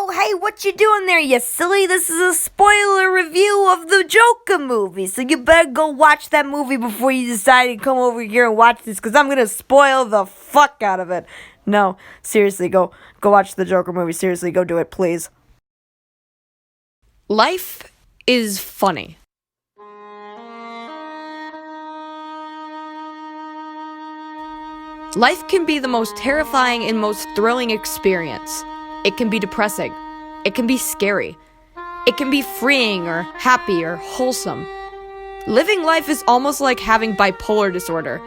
Oh, hey, what you doing there, you silly? This is a spoiler review of the Joker movie, so you better go watch that movie before you decide to come over here and watch this, because I'm going to spoil the fuck out of it. No, seriously, go watch the Joker movie. Seriously, go do it, please. Life is funny. Life can be the most terrifying and most thrilling experience. It can be depressing. It can be scary. It can be freeing or happy or wholesome. Living life is almost like having bipolar disorder.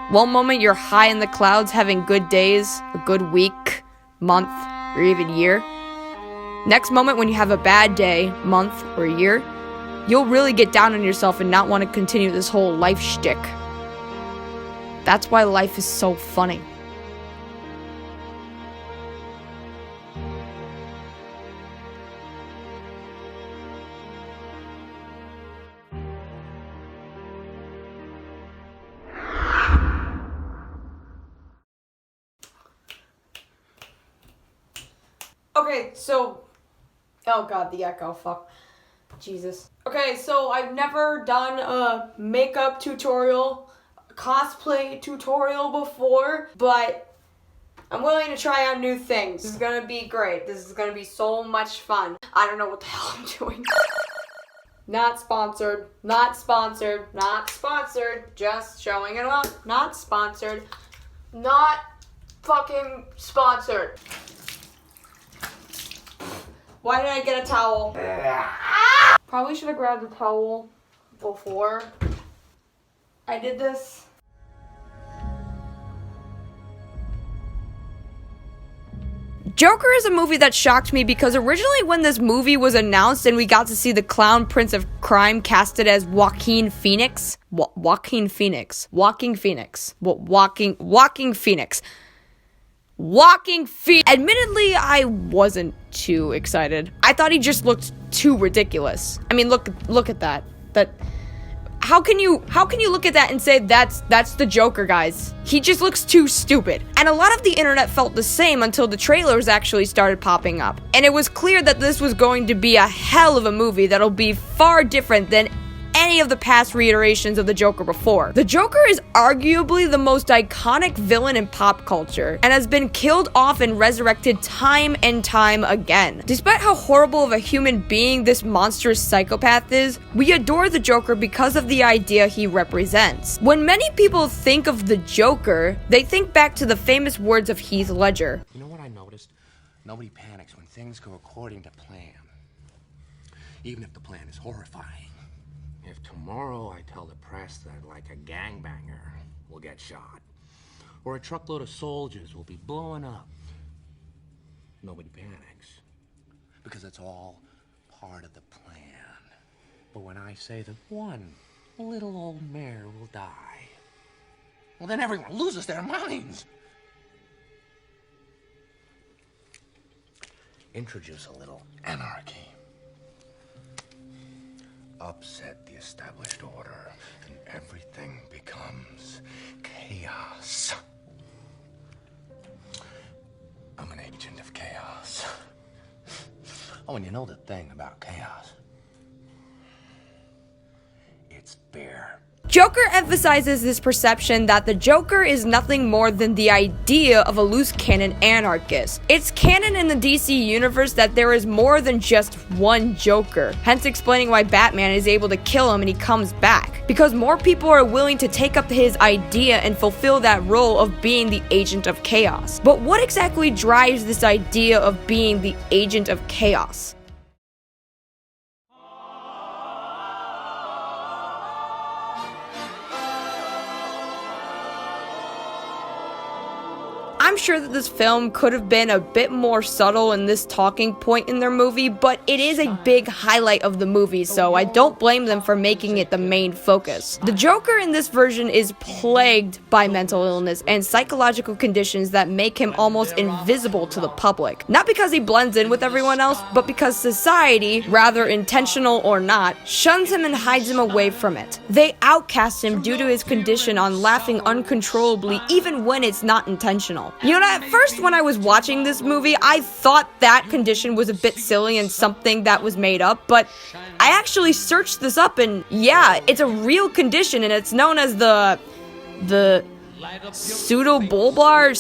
One moment you're high in the clouds having good days, a good week, month, or even year. Next moment when you have a bad day, month, or year, you'll really get down on yourself and not want to continue this whole life shtick. That's why life is so funny. Okay, so... Oh god, the echo, fuck. Jesus. Okay, so I've never done a makeup tutorial, a cosplay tutorial before, but I'm willing to try out new things. This is gonna be great. This is gonna be so much fun. I don't know what the hell I'm doing. Not sponsored, not sponsored, not sponsored, just showing it off. Not sponsored, not fucking sponsored. Why did I get a towel? Probably should have grabbed a towel before I did this. Joker is a movie that shocked me because originally when this movie was announced and we got to see the clown prince of crime casted as Joaquin Phoenix. Joaquin Phoenix. Admittedly, I wasn't too excited. I thought he just looked too ridiculous. I mean, look at that. How can you look at that and say that's the Joker, guys? He just looks too stupid. And a lot of the internet felt the same until the trailers actually started popping up. And it was clear that this was going to be a hell of a movie that'll be far different than any of the past reiterations of the Joker before. The Joker is arguably the most iconic villain in pop culture and has been killed off and resurrected time and time again. Despite how horrible of a human being this monstrous psychopath is, we adore the Joker because of the idea he represents. When many people think of the Joker, they think back to the famous words of Heath Ledger. You know what I noticed? Nobody panics when things go according to plan. Even if the plan is horrifying. If tomorrow I tell the press that like a gangbanger will get shot, or a truckload of soldiers will be blowing up, nobody panics. Because it's all part of the plan. But when I say that one little old mare will die, well then everyone loses their minds. Introduce a little anarchy. Upset the established order, and everything becomes chaos. I'm an agent of chaos. Oh, and you know the thing about chaos? It's fair. Joker emphasizes this perception that the Joker is nothing more than the idea of a loose cannon anarchist. It's canon in the DC universe that there is more than just one Joker, hence explaining why Batman is able to kill him and he comes back. Because more people are willing to take up his idea and fulfill that role of being the agent of chaos. But what exactly drives this idea of being the agent of chaos? I'm sure that this film could have been a bit more subtle in this talking point in their movie, but it is a big highlight of the movie, so I don't blame them for making it the main focus. The Joker in this version is plagued by mental illness and psychological conditions that make him almost invisible to the public. Not because he blends in with everyone else, but because society, rather intentional or not, shuns him and hides him away from it. They outcast him due to his condition on laughing uncontrollably even when it's not intentional. You know, at first when I was watching this movie, I thought that condition was a bit silly and something that was made up, but I actually searched this up and yeah, it's a real condition and it's known as the pseudobulbar.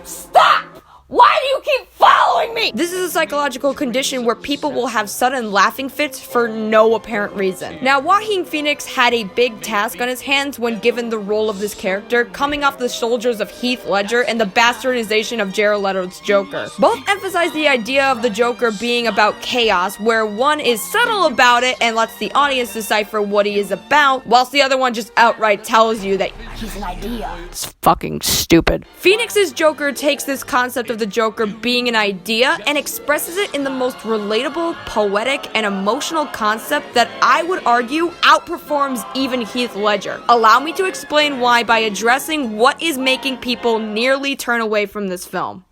Stop! Why do you keep following me? This is a psychological condition where people will have sudden laughing fits for no apparent reason. Now, Joaquin Phoenix had a big task on his hands when given the role of this character, coming off the shoulders of Heath Ledger and the bastardization of Jared Leto's Joker. Both emphasize the idea of the Joker being about chaos, where one is subtle about it and lets the audience decipher what he is about, whilst the other one just outright tells you that he's an idea. It's fucking stupid. Phoenix's Joker takes this concept of the Joker being an idea and expresses it in the most relatable, poetic, and emotional concept that I would argue outperforms even Heath Ledger. Allow me to explain why by addressing what is making people nearly turn away from this film.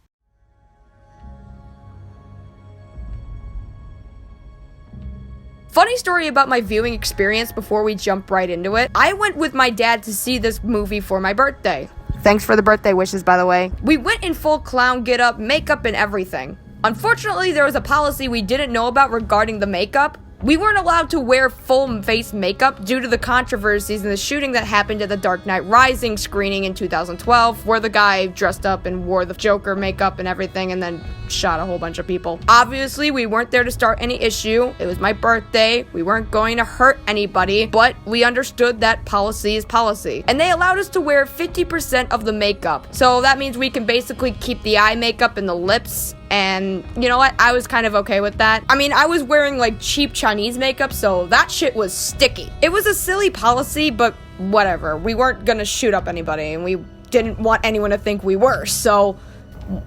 Funny story about my viewing experience before we jump right into it. I went with my dad to see this movie for my birthday. Thanks for the birthday wishes, by the way. We went in full clown getup, makeup, and everything. Unfortunately, there was a policy we didn't know about regarding the makeup. We weren't allowed to wear full face makeup due to the controversies in the shooting that happened at the Dark Knight Rising screening in 2012, where the guy dressed up and wore the Joker makeup and everything and then shot a whole bunch of people. Obviously, we weren't there to start any issue. It was my birthday. We weren't going to hurt anybody, but we understood that policy is policy. And they allowed us to wear 50% of the makeup. So that means we can basically keep the eye makeup and the lips. And you know what? I was kind of okay with that. I mean, I was wearing like cheap Chinese makeup, so that shit was sticky. It was a silly policy, but whatever. We weren't gonna shoot up anybody, and we didn't want anyone to think we were, so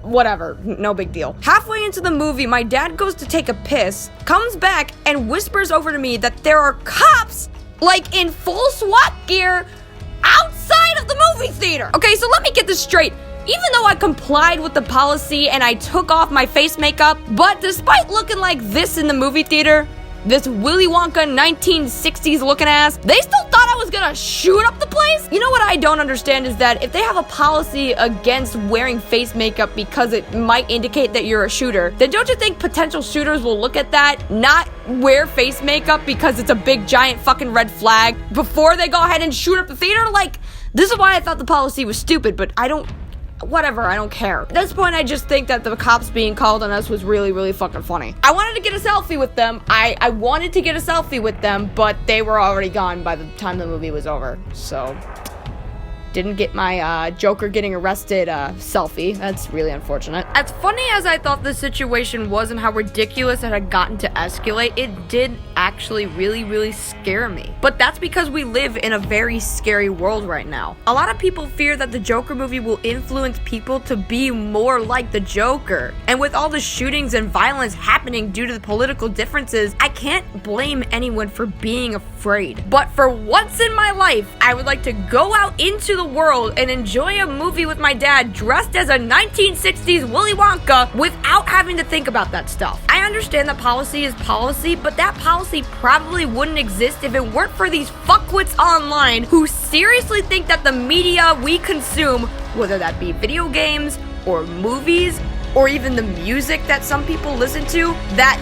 whatever, no big deal. Halfway into the movie, my dad goes to take a piss, comes back, and whispers over to me that there are cops, like in full SWAT gear, outside of the movie theater. Okay, so let me get this straight. Even though I complied with the policy and I took off my face makeup, but despite looking like this in the movie theater, this Willy Wonka 1960s looking ass, they still thought I was gonna shoot up the place? You know what I don't understand is that if they have a policy against wearing face makeup because it might indicate that you're a shooter, then don't you think potential shooters will look at that, not wear face makeup because it's a big giant fucking red flag, before they go ahead and shoot up the theater? Like, this is why I thought the policy was stupid, but I don't care. At this point, I just think that the cops being called on us was really, really fucking funny. I wanted to get a selfie with them. I wanted to get a selfie with them, but they were already gone by the time the movie was over. So, didn't get my Joker getting arrested selfie. That's really unfortunate. As funny as I thought the situation was and how ridiculous it had gotten to escalate, it did actually really, really scare me. But that's because we live in a very scary world right now. A lot of people fear that the Joker movie will influence people to be more like the Joker. And with all the shootings and violence happening due to the political differences, I can't blame anyone for being afraid. But for once in my life, I would like to go out into the world and enjoy a movie with my dad dressed as a 1960s Willy Wonka without having to think about that stuff. I understand that policy is policy, but that policy probably wouldn't exist if it weren't for these fuckwits online who seriously think that the media we consume, whether that be video games or movies or even the music that some people listen to, that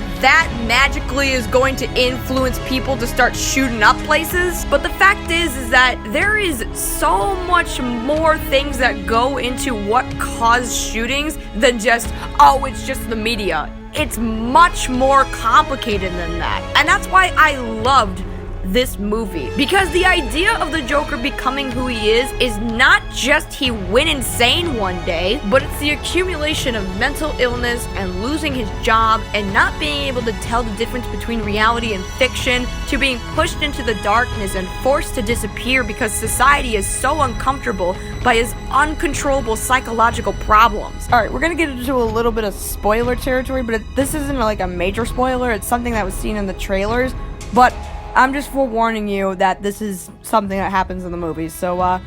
magically is going to influence people to start shooting up places. But the fact is that there is so much more things that go into what cause shootings than just, oh, it's just the media. It's much more complicated than that. And that's why I loved this movie, because the idea of the Joker becoming who he is not just he went insane one day, but it's the accumulation of mental illness and losing his job and not being able to tell the difference between reality and fiction, to being pushed into the darkness and forced to disappear because society is so uncomfortable by his uncontrollable psychological problems. Alright, we're gonna get into a little bit of spoiler territory, but this isn't like a major spoiler. It's something that was seen in the trailers, but I'm just forewarning you that this is something that happens in the movie, so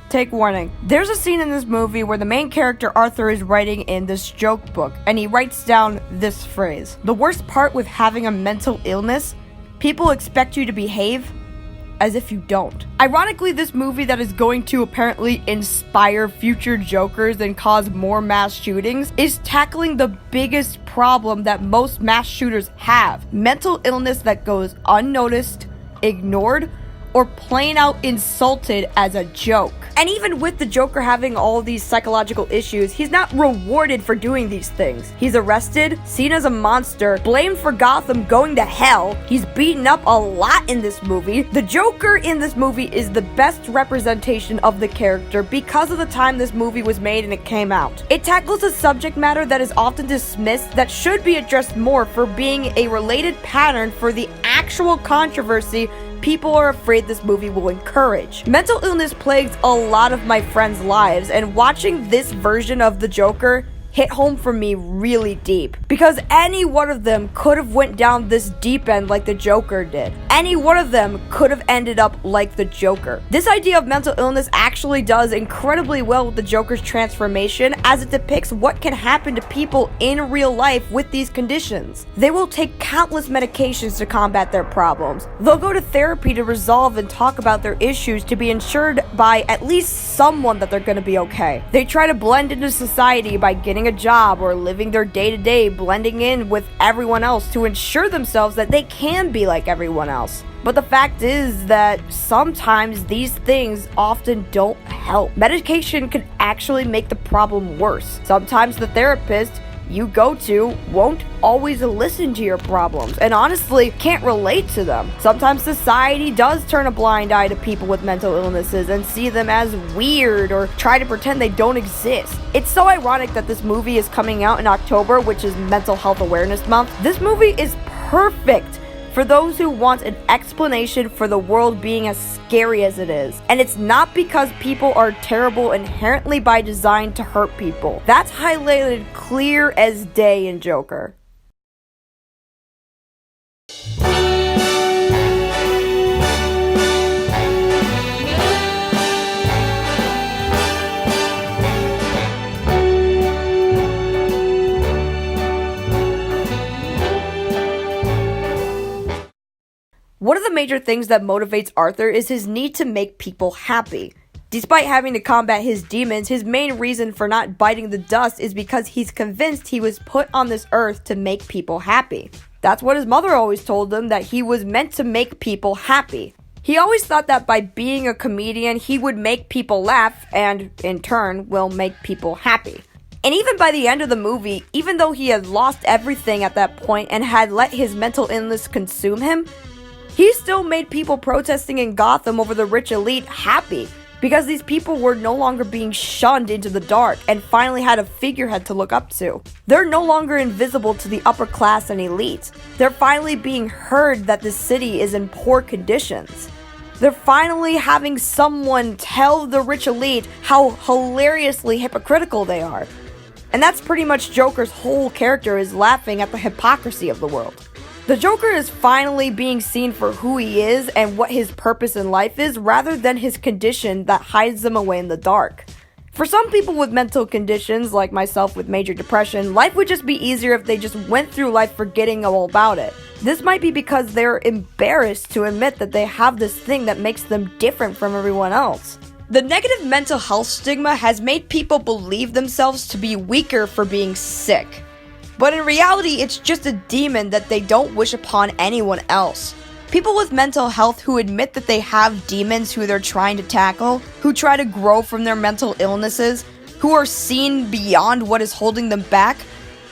take warning. There's a scene in this movie where the main character Arthur is writing in this joke book, and he writes down this phrase: "The worst part with having a mental illness, people expect you to behave as if you don't. Ironically, this movie that is going to apparently inspire future Jokers and cause more mass shootings is tackling the biggest problem that most mass shooters have: mental illness that goes unnoticed, ignored, or plain out insulted as a joke. And even with the Joker having all these psychological issues, he's not rewarded for doing these things. He's arrested, seen as a monster, blamed for Gotham going to hell. He's beaten up a lot in this movie. The Joker in this movie is the best representation of the character because of the time this movie was made and it came out. It tackles a subject matter that is often dismissed that should be addressed more for being a related pattern for the actual controversy people are afraid this movie will encourage. Mental illness plagues a lot of my friends' lives, and watching this version of the Joker hit home for me really deep, because any one of them could have went down this deep end like the Joker did. Any one of them could have ended up like the Joker. This idea of mental illness actually does incredibly well with the Joker's transformation, as it depicts what can happen to people in real life with these conditions. They will take countless medications to combat their problems. They'll go to therapy to resolve and talk about their issues to be ensured by at least someone that they're going to be okay. They try to blend into society by getting a job or living their day-to-day, blending in with everyone else to ensure themselves that they can be like everyone else. But the fact is that sometimes these things often don't help. Medication can actually make the problem worse. Sometimes the therapist you go to won't always listen to your problems and honestly can't relate to them. Sometimes society does turn a blind eye to people with mental illnesses and see them as weird or try to pretend they don't exist. It's so ironic that this movie is coming out in October, which is Mental Health Awareness Month. This movie is perfect for those who want an explanation for the world being as scary as it is. And it's not because people are terrible inherently by design to hurt people. That's highlighted clear as day in Joker. One of the major things that motivates Arthur is his need to make people happy. Despite having to combat his demons, his main reason for not biting the dust is because he's convinced he was put on this earth to make people happy. That's what his mother always told him, that he was meant to make people happy. He always thought that by being a comedian, he would make people laugh and, in turn, will make people happy. And even by the end of the movie, even though he had lost everything at that point and had let his mental illness consume him, he still made people protesting in Gotham over the rich elite happy, because these people were no longer being shunned into the dark and finally had a figurehead to look up to. They're no longer invisible to the upper class and elite. They're finally being heard that the city is in poor conditions. They're finally having someone tell the rich elite how hilariously hypocritical they are. And that's pretty much Joker's whole character, is laughing at the hypocrisy of the world. The Joker is finally being seen for who he is and what his purpose in life is, rather than his condition that hides them away in the dark. For some people with mental conditions, like myself with major depression, life would just be easier if they just went through life forgetting all about it. This might be because they're embarrassed to admit that they have this thing that makes them different from everyone else. The negative mental health stigma has made people believe themselves to be weaker for being sick. But in reality, it's just a demon that they don't wish upon anyone else. People with mental health who admit that they have demons who they're trying to tackle, who try to grow from their mental illnesses, who are seen beyond what is holding them back,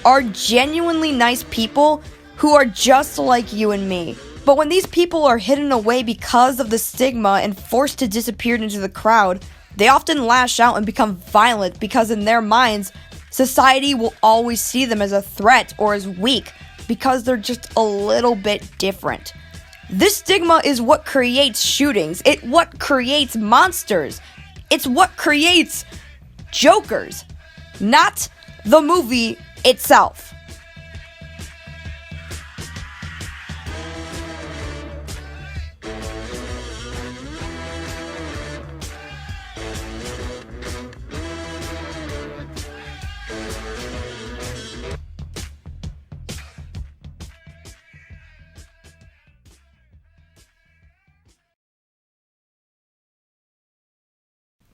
are genuinely nice people who are just like you and me. But when these people are hidden away because of the stigma and forced to disappear into the crowd, they often lash out and become violent because in their minds, society will always see them as a threat or as weak because they're just a little bit different. This stigma is what creates shootings. It's what creates monsters. It's what creates Jokers, not the movie itself.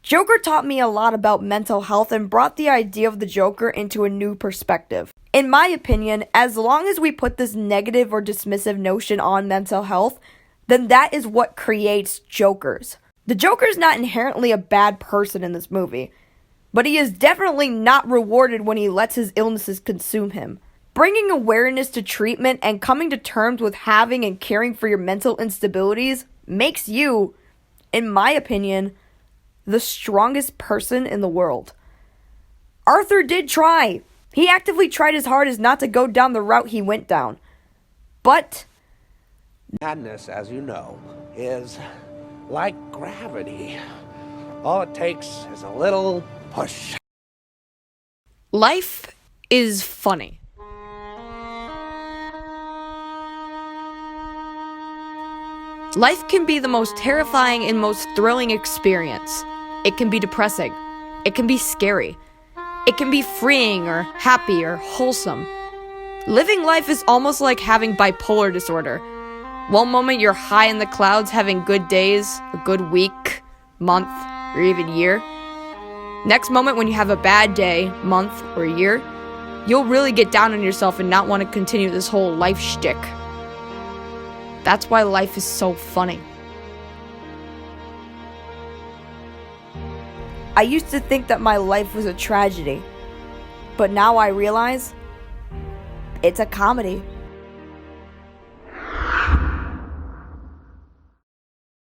Joker taught me a lot about mental health and brought the idea of the Joker into a new perspective. In my opinion, as long as we put this negative or dismissive notion on mental health, then that is what creates Jokers. The Joker's not inherently a bad person in this movie, but he is definitely not rewarded when he lets his illnesses consume him. Bringing awareness to treatment and coming to terms with having and caring for your mental instabilities makes you, in my opinion, the strongest person in the world. Arthur did try. He actively tried his hardest not to go down the route he went down. But madness, as you know, is like gravity. All it takes is a little push. Life is funny. Life can be the most terrifying and most thrilling experience. It can be depressing. It can be scary. It can be freeing or happy or wholesome. Living life is almost like having bipolar disorder. One moment you're high in the clouds having good days, a good week, month, or even year. Next moment when you have a bad day, month, or year, you'll really get down on yourself and not want to continue this whole life shtick. That's why life is so funny. I used to think that my life was a tragedy, but now I realize it's a comedy.